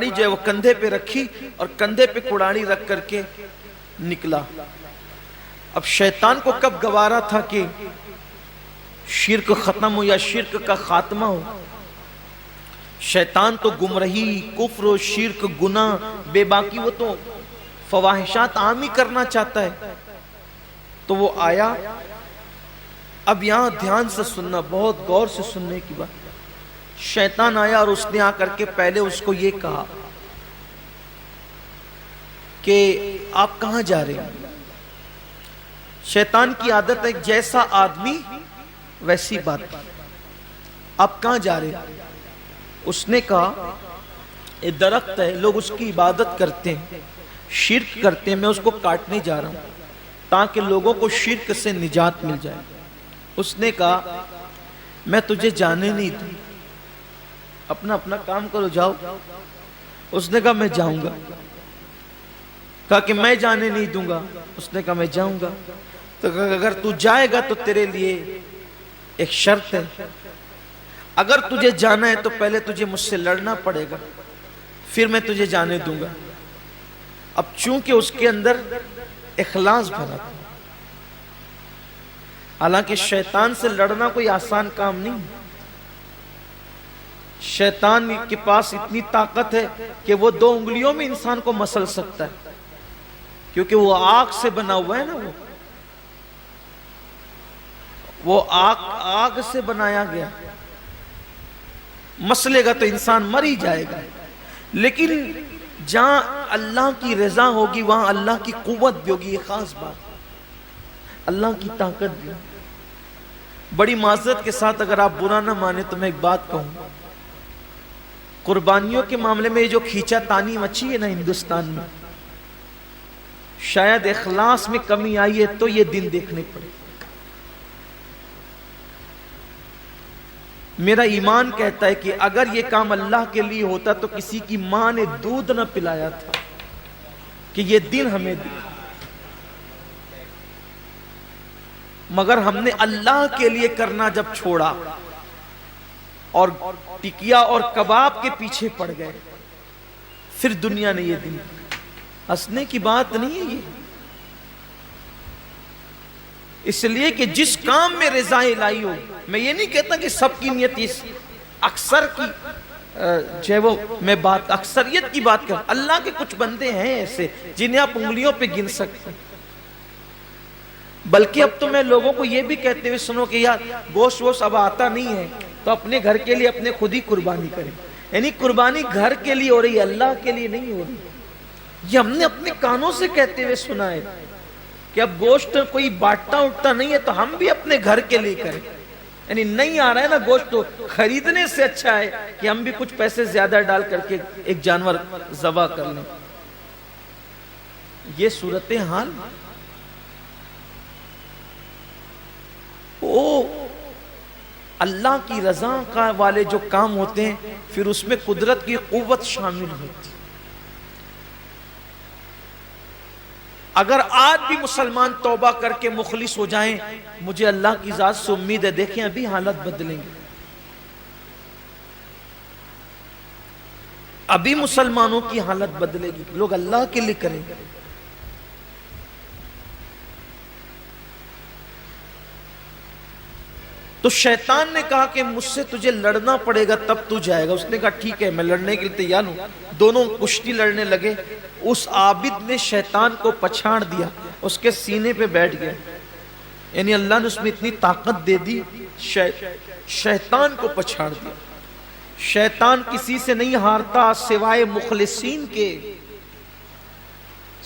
جو ہے وہ کندھے پہ رکھی اور کندھے پہ کڑاڑی رکھ کر کے نکلا۔ اب شیطان کو کب گوارا تھا کہ شرک ختم ہو یا شرک کا خاتمہ ہو؟ شیطان تو گمراہی، کفر و شرک، گناہ، بے باکی، وہ تو فواحشات عام ہی کرنا چاہتا ہے۔ تو وہ آیا، اب یہاں دھیان سے سننا، بہت غور سے سننے کی بات۔ شیطان آیا اور اس نے آ کر کے پہلے اس کو یہ کہا کہ آپ کہاں جا رہے ہیں؟ شیطان کی عادت ہے جیسا آدمی ویسی بات۔ آپ کہاں جا رہے ہیں؟ اس نے کہا یہ درخت ہے، لوگ اس کی عبادت کرتے ہیں، شرک کرتے ہیں، میں اس کو کاٹنے جا رہا ہوں تاکہ لوگوں کو شرک سے نجات مل جائے۔ اس نے کہا میں تجھے جانے نہیں دوں، اپنا اپنا کام کرو، جاؤ۔ اس نے کہا میں جاؤں گا۔ کہا کہ میں جانے نہیں دوں گا۔ اس نے کہا میں جاؤں گا۔ تو اگر تو جائے گا تو تیرے لیے ایک شرط ہے، اگر تجھے جانا ہے تو پہلے تجھے مجھ سے لڑنا پڑے گا، پھر میں تجھے جانے دوں گا۔ اب چونکہ اس کے اندر اخلاص بھرا تھا، حالانکہ شیطان سے لڑنا کوئی آسان کام نہیں، شیطان کے پاس اتنی طاقت ہے کہ وہ 2 انگلیوں میں انسان کو مسل سکتا ہے، کیونکہ وہ آگ سے بنا ہوا ہے نا، وہ آگ سے بنایا گیا، مسلے گا تو انسان مر ہی جائے گا۔ لیکن جہاں اللہ کی رضا ہوگی وہاں اللہ کی قوت بھی ہوگی، یہ خاص بات، اللہ کی طاقت بھی۔ بڑی معذرت کے ساتھ اگر آپ برا نہ مانے تو میں ایک بات کہوں، قربانیوں کے معاملے میں یہ جو کھینچا تانی مچی ہے نا ہندوستان میں، شاید اخلاص میں کمی آئی ہے تو یہ دن دیکھنے پڑے۔ میرا ایمان کہتا ہے کہ اگر یہ کام اللہ کے لیے ہوتا تو کسی کی ماں نے دودھ نہ پلایا تھا کہ یہ دن ہمیں دی، مگر ہم نے اللہ کے لیے کرنا جب چھوڑا اور ٹکیا اور کباب کے پیچھے پڑ گئے، پھر دنیا نے یہ دن۔ ہنسنے کی بات نہیں ہے یہ، اس لیے کہ جس کام میں رضا الہی ہو، میں یہ نہیں کہتا کہ سب کی نیت اس، اکثر کی جو وہ میں بات اکثریت کی بات کر، اللہ کے کچھ بندے ہیں ایسے جنہیں آپ انگلیوں پہ گن سکتے ہیں۔ بلکہ اب تو میں لوگوں کو یہ بھی کہتے ہوئے سنو کہ یار گوشت ووشت اب آتا نہیں ہے تو اپنے گھر کے لیے اپنے خود ہی قربانی کریں، یعنی قربانی گھر کے لیے ہو رہی ہے، اللہ کے لیے نہیں ہو رہی۔ یہ ہم نے اپنے کانوں سے کہتے ہوئے سنا ہے کہ اب گوشت کوئی بانٹتا اٹھتا نہیں ہے تو ہم بھی اپنے گھر کے لیے کریں، یعنی نہیں آ رہا ہے نا گوشت تو خریدنے سے اچھا ہے کہ ہم بھی کچھ پیسے زیادہ ڈال کر کے ایک جانور ذبح کر لیں۔ یہ صورتحال اللہ کی رضا کا والے جو کام ہوتے ہیں پھر اس میں قدرت کی قوت شامل ہوتی۔ اگر آج بھی مسلمان توبہ کر کے مخلص ہو جائیں، مجھے اللہ کی ذات سے امید ہے، دیکھیں ابھی حالت بدلیں گے، ابھی مسلمانوں کی حالت بدلے گی، لوگ اللہ کے لیے کریں گے۔ تو شیطان نے کہا کہ مجھ سے تجھے لڑنا پڑے گا تب تو جائے گا۔ اس نے کہا ٹھیک ہے میں لڑنے کے لیے تیار ہوں۔ دونوں کشتی لڑنے لگے، اس عابد نے شیطان کو پچھاڑ دیا، اس کے سینے پہ بیٹھ گیا، یعنی اللہ نے اس میں اتنی طاقت دے دی، شیطان کو پچھاڑ دیا۔ شیطان کسی سے نہیں ہارتا سوائے مخلصین کے،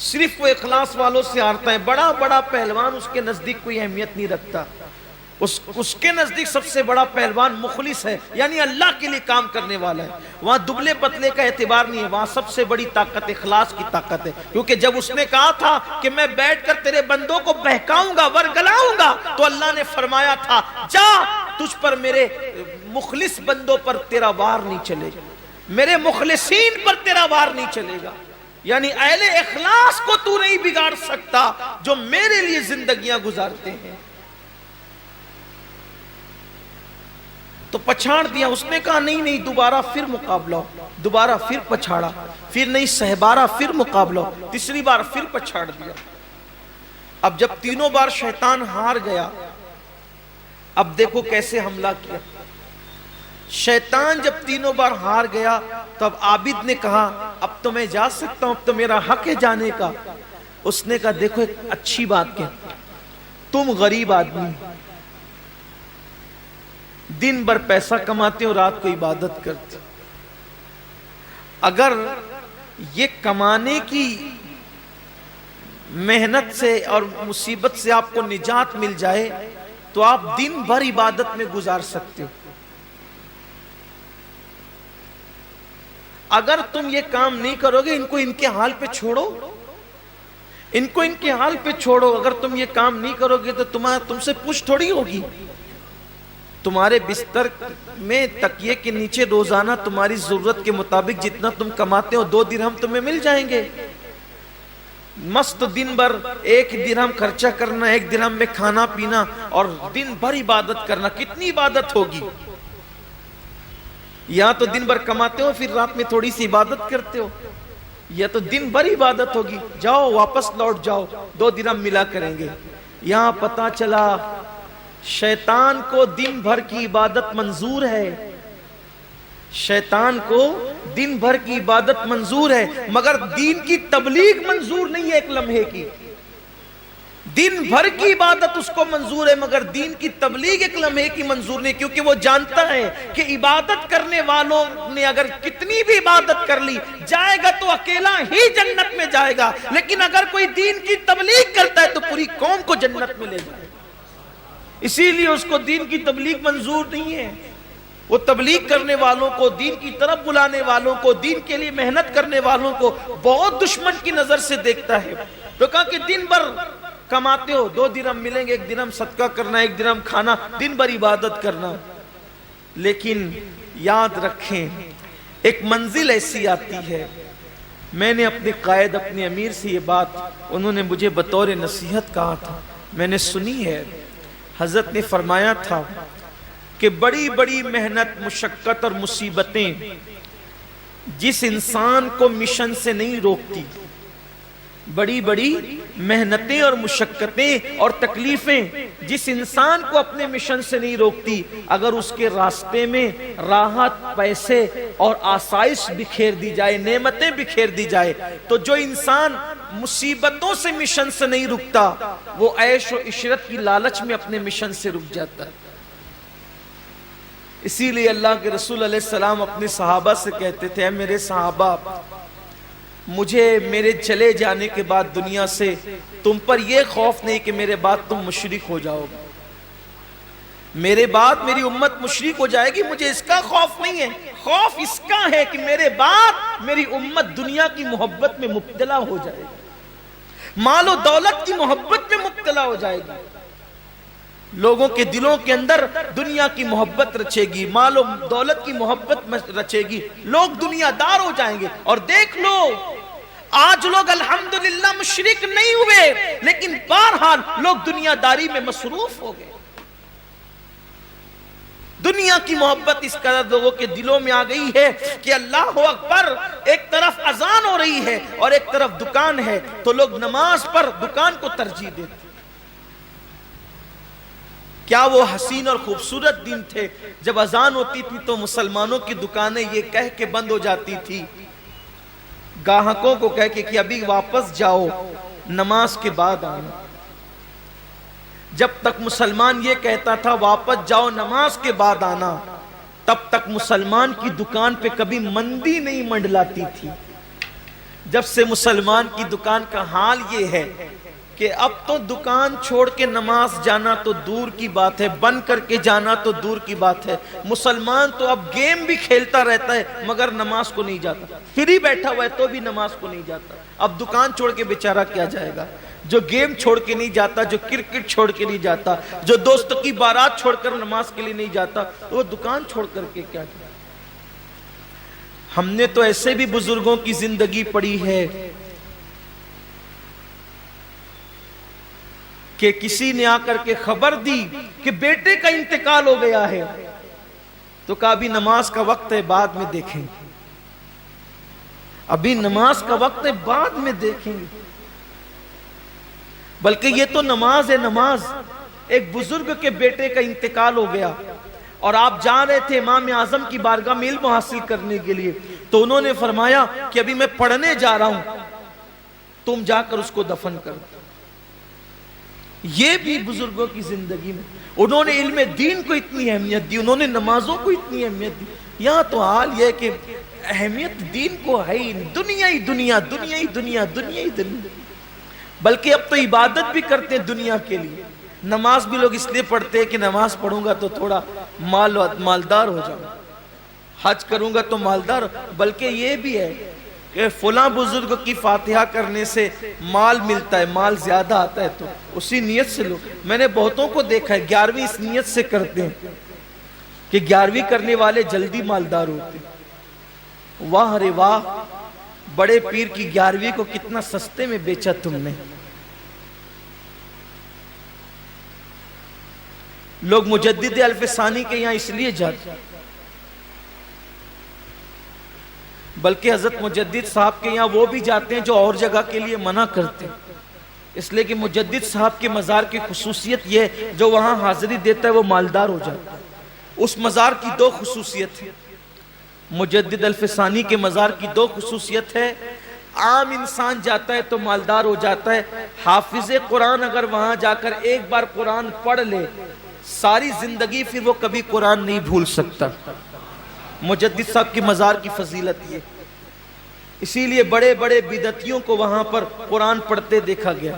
صرف وہ اخلاص والوں سے ہارتا ہے۔ بڑا بڑا پہلوان اس کے نزدیک کوئی اہمیت نہیں رکھتا، اس کے نزدیک سب سے بڑا پہلوان مخلص ہے، یعنی اللہ کے لیے کام کرنے والا ہے۔ وہاں دبلے پتلے کا اعتبار نہیں ہے، وہاں سب سے بڑی طاقت اخلاص کی طاقت ہے۔ کیونکہ جب اس نے کہا تھا کہ میں بیٹھ کر تیرے بندوں کو بہکاؤں گا ورگلاؤں گا، تو اللہ نے فرمایا تھا جا، تجھ پر میرے مخلص بندوں پر تیرا وار نہیں چلے گا، میرے مخلصین پر تیرا وار نہیں چلے گا، یعنی اہل اخلاص کو تو نہیں بگاڑ سکتا جو میرے لیے زندگیاں گزارتے ہیں۔ تو پچھاڑ دیا۔ اس نے کہا نہیں نہیں دوبارہ پھر مقابلہ ہو، دوبارہ پھر پچھاڑا، پھر نہیں سہبارہ پھر مقابلہ ہو، تیسری بار پھر پچھاڑ دیا۔ اب جب تینوں بار شیطان ہار گیا، اب دیکھو کیسے حملہ کیا۔ شیطان جب تینوں بار ہار گیا تو اب عابد نے کہا اب تو میں جا سکتا ہوں، اب تو میرا حق ہے جانے کا۔ اس نے کہا دیکھو ایک اچھی بات کہتا، تم غریب آدمی دن بھر پیسہ کماتے ہو، رات کو عبادت کرتے، اگر یہ کمانے کی محنت سے اور مصیبت سے آپ کو نجات مل جائے تو آپ دن بھر عبادت میں گزار سکتے ہو۔ اگر تم یہ کام نہیں کرو گے، ان کو ان کے حال پہ چھوڑو، ان کو ان کے حال پہ چھوڑو، اگر تم یہ کام نہیں کرو گے تو تم سے پوچھ تھوڑی ہوگی۔ تمہارے بستر میں تکیے کے نیچے روزانہ تمہاری ضرورت کے مطابق جتنا تم کماتے ہو 2 درہم تمہیں مل جائیں گے۔ مست دن بھر 1 درہم خرچہ کرنا، 1 درہم میں کھانا پینا اور دن بھر عبادت کرنا، کتنی عبادت ہوگی؟ یا تو دن بھر کماتے ہو پھر رات میں تھوڑی سی عبادت کرتے ہو، یا تو دن بھر عبادت ہوگی، جاؤ واپس لوٹ جاؤ 2 درہم ملا کریں گے۔ یہاں پتا چلا شیطان کو دن بھر کی عبادت منظور ہے، شیطان کو دن بھر کی عبادت منظور ہے، مگر دین کی تبلیغ منظور نہیں ہے ایک لمحے کی۔ دن بھر کی عبادت اس کو منظور ہے مگر دین کی تبلیغ ایک لمحے کی منظور نہیں، کیونکہ وہ جانتا ہے کہ عبادت کرنے والوں نے اگر کتنی بھی عبادت کر لی جائے گا تو اکیلا ہی جنت میں جائے گا، لیکن اگر کوئی دین کی تبلیغ کرتا ہے تو پوری قوم کو جنت میں لے جائے گا۔ اسی لیے اس کو دین کی تبلیغ منظور نہیں ہے. وہ تبلیغ کرنے والوں کو، دین کی طرف بلانے والوں کو، دین کے لیے محنت کرنے والوں کو بہت دشمن کی نظر سے دیکھتا ہے. تو کہا کہ دن بھر کماتے ہو، 2 درہم ملیں گے، 1 درہم صدقہ کرنا، 1 درہم کھانا، دن بھر عبادت کرنا. لیکن یاد رکھیں ایک منزل ایسی آتی ہے. میں نے اپنے قائد، اپنے امیر سے یہ بات انہوں نے مجھے بطور نصیحت کہا تھا، میں نے سنی ہے. حضرت نے فرمایا تھا کہ بڑی بڑی محنت، مشقت اور مصیبتیں جس انسان کو مشن سے نہیں روکتی، بڑی بڑی محنتیں اور مشقتیں اور تکلیفیں جس انسان کو اپنے مشن سے نہیں روکتی، اگر اس کے راستے میں راحت، پیسے اور آسائش بکھیر دی جائے، نعمتیں بکھیر دی جائے، تو جو انسان مصیبتوں سے مشن سے نہیں رکتا وہ عیش و عشرت کی لالچ میں اپنے مشن سے رک جاتا ہے. اسی لیے اللہ کے رسول علیہ السلام اپنے صحابہ سے کہتے تھے، اے میرے صحابہ، مجھے میرے چلے جانے کے بعد دنیا سے تم پر یہ خوف نہیں کہ میرے بعد تم مشرک ہو جاؤ گے، میرے بعد میری امت مشرک ہو جائے گی، مجھے اس کا خوف نہیں ہے. خوف اس کا ہے کہ میرے بعد میری امت دنیا کی محبت میں مبتلا ہو جائے گی، مال و دولت کی محبت میں مبتلا ہو جائے گی. لوگوں کے دلوں کے اندر دنیا کی محبت رچے گی، مال و دولت کی محبت رچے گی، لوگ دنیا دار ہو جائیں گے. اور دیکھ لو آج لوگ الحمدللہ مشرک نہیں ہوئے، لیکن بہرحال لوگ دنیا داری میں مصروف ہو گئے. دنیا کی محبت اس قدر لوگوں کے دلوں میں آ گئی ہے کہ اللہ اکبر، ایک طرف اذان ہو رہی ہے اور ایک طرف دکان ہے تو لوگ نماز پر دکان کو ترجیح دیتے. کیا وہ حسین اور خوبصورت دن تھے جب اذان ہوتی تھی تو مسلمانوں کی دکانیں یہ کہہ کے بند ہو جاتی تھی، گاہکوں کو کہہ کے کہ ابھی واپس جاؤ، نماز کے بعد آنا. جب تک مسلمان یہ کہتا تھا واپس جاؤ، نماز کے بعد آنا، تب تک مسلمان کی دکان پہ کبھی مندی نہیں منڈلاتی تھی. جب سے مسلمان کی دکان کا حال یہ ہے کہ اب تو دکان چھوڑ کے نماز جانا تو دور کی بات ہے، بند کر کے جانا تو دور کی بات ہے. مسلمان تو اب گیم بھی کھیلتا رہتا ہے مگر نماز کو نہیں جاتا، فری بیٹھا ہوا ہے تو بھی نماز کو نہیں جاتا. اب دکان چھوڑ کے بیچارہ کیا جائے گا؟ جو گیم چھوڑ کے نہیں جاتا، جو کرکٹ چھوڑ کے نہیں جاتا، جو دوست کی بارات چھوڑ کر نماز کے لیے نہیں جاتا، وہ دکان چھوڑ کر کے کیا جائے؟ ہم نے تو ایسے بھی بزرگوں کی زندگی پڑھی ہے کہ کسی نے آ کر کے خبر دی کہ بیٹے کا انتقال ہو گیا ہے، تو کہا ابھی نماز کا وقت ہے، بعد میں دیکھیں گے، ابھی نماز کا وقت ہے، بعد میں دیکھیں گے. بلکہ یہ تو نماز ہے، نماز. ایک بزرگ کے بیٹے کا انتقال ہو گیا اور آپ جا رہے تھے امام اعظم کی بارگاہ میں علم حاصل کرنے کے لیے، تو انہوں نے فرمایا کہ ابھی میں پڑھنے جا رہا ہوں، تم جا کر اس کو دفن کر. یہ بھی بزرگوں کی زندگی میں انہوں نے علم دین کو اتنی اہمیت دی، انہوں نے نمازوں کو اتنی اہمیت دی. یہاں تو حال یہ کہ اہمیت دین کو ہے ہی، دنیا ہی دنیا، دنیا ہی دنیا، دنیا ہی دنیا. بلکہ اب تو عبادت بھی کرتے ہیں دنیا کے لیے. نماز بھی لوگ اس لیے پڑھتے ہیں کہ نماز پڑھوں گا تو تھوڑا مالدار ہو جاؤں، حج کروں گا تو مالدار. بلکہ یہ بھی ہے کہ فلاں بزرگ کی فاتحہ کرنے سے مال ملتا ہے، مال زیادہ آتا ہے، تو اسی نیت سے لوگ. میں نے بہتوں کو دیکھا ہے 11ویں اس نیت سے کرتے ہیں کہ 11ویں کرنے والے جلدی مالدار ہوتے. واہ رے واہ، بڑے پیر کی 11ویں کو کتنا سستے میں بیچا تم نے. لوگ مجدد الف ثانی کے یہاں اس لیے جاتے، بلکہ حضرت مجدد صاحب کے یہاں وہ بھی جاتے ہیں جو اور جگہ کے لیے منع کرتے ہیں. اس لیے کہ مجدد صاحب کے مزار کی خصوصیت یہ ہے جو وہاں حاضری دیتا ہے وہ مالدار ہو جاتا ہے. اس مزار کی 2 خصوصیت ہے، مجدد الف ثانی کے مزار کی 2 خصوصیت ہے. عام انسان جاتا ہے تو مالدار ہو جاتا ہے. حافظ قرآن اگر وہاں جا کر ایک بار قرآن پڑھ لے، ساری زندگی پھر وہ کبھی قرآن نہیں بھول سکتا. مجدد صاحب کی مزار کی فضیلت یہ. اسی لیے بڑے بڑے بدعتیوں کو وہاں پر قرآن پڑھتے دیکھا گیا.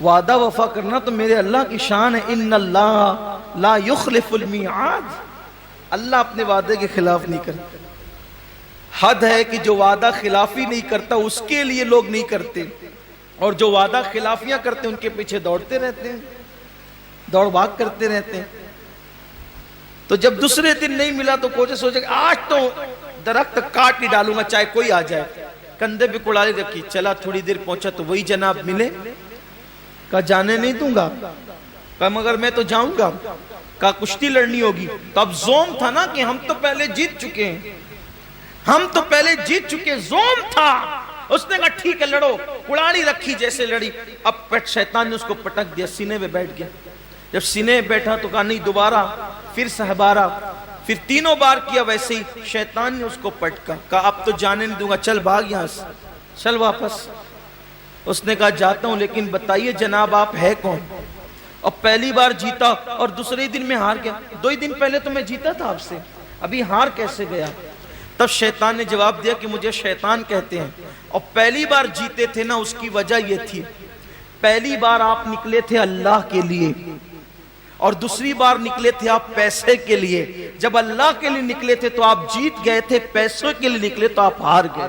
وعدہ وفا کرنا تو میرے اللہ کی شان ہے. ان اللہ لا یخلف المیعاد. اللہ اپنے وعدے کے خلاف نہیں کرتا. حد ہے کہ جو وعدہ خلافی نہیں کرتا اس کے لیے لوگ نہیں کرتے، اور جو وعدہ خلافیاں کرتے ہیں ان کے پیچھے دوڑتے رہتے ہیں، دوڑ بھاگ کرتے رہتے ہیں. تو جب دوسرے دن نہیں ملا تو کوچے سوچے کہ آج تو درخت کاٹ ہی ڈالوں گا چاہے کوئی آ جائے. کندھے پہ کڑالی رکھی، چلا تھوڑی دیر پہنچا تو وہی جناب ملے. کہا جانے نہیں دوں گا. کہا مگر میں تو جاؤں گا. کہا کشتی لڑنی ہوگی. تو اب زوم تھا نا کہ ہم تو پہلے جیت چکے ہیں، ہم تو پہلے جیت چکے. زوم تھا. اس نے کہا ٹھیک ہے لڑو. کڑالی رکھی جیسے لڑی. اب شیطان نے اس کو پٹک دیا، سینے میں بیٹھ گیا. جب سینے میں بیٹھا تو کہا نہیں دوبارہ. پھر سہبارہ، پھر تینوں بار کیا ویسے ہی. شیطان نے اس کو پٹکا. کہا اب تو جانے نہیں دوں گا، چل بھاگ یہاں سے، چل واپس. اس نے کہا جاتا ہوں لیکن بتائیے جناب آپ ہے کون؟ اور پہلی بار جیتا اور دوسرے دن میں ہار گیا. 2 دن پہلے تو میں جیتا تھا آپ سے، ابھی ہار کیسے گیا؟ تب شیطان نے جواب دیا کہ مجھے شیطان کہتے ہیں، اور پہلی بار جیتے تھے نا اس کی وجہ یہ تھی، پہلی بار آپ نکلے تھے اللہ کے لیے اور دوسری بار نکلے تھے آپ پیسے کے لیے. جب اللہ کے لیے نکلے تھے تو آپ جیت گئے تھے، پیسوں کے لیے نکلے تو آپ ہار گئے.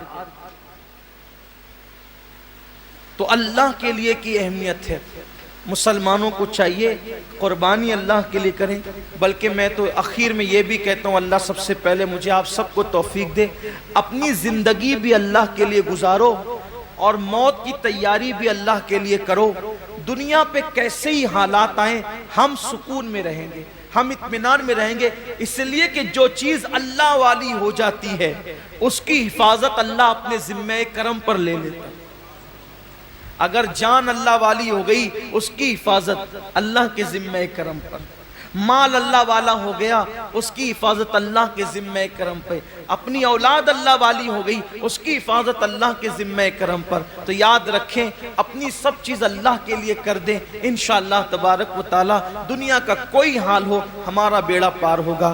تو اللہ کے لیے کی اہمیت ہے. مسلمانوں کو چاہیے قربانی اللہ کے لیے کریں. بلکہ میں تو اخیر میں یہ بھی کہتا ہوں اللہ سب سے پہلے مجھے آپ سب کو توفیق دے، اپنی زندگی بھی اللہ کے لیے گزارو اور موت کی تیاری بھی اللہ کے لیے کرو. دنیا پہ کیسے ہی حالات آئیں ہم سکون میں رہیں گے، ہم اطمینان میں رہیں گے. اس لیے کہ جو چیز اللہ والی ہو جاتی ہے اس کی حفاظت اللہ اپنے ذمہ کرم پر لے لیتا ہے. اگر جان اللہ والی ہو گئی اس کی حفاظت اللہ کے ذمہ کرم پر. مال اللہ والا ہو گیا اس کی حفاظت اللہ کے ذمہ کرم پہ. اپنی اولاد اللہ والی ہو گئی اس کی حفاظت اللہ کے ذمہ کرم پر. تو یاد رکھیں اپنی سب چیز اللہ کے لیے کر دیں، انشاءاللہ تبارک و تعالی دنیا کا کوئی حال ہو ہمارا بیڑا پار ہوگا.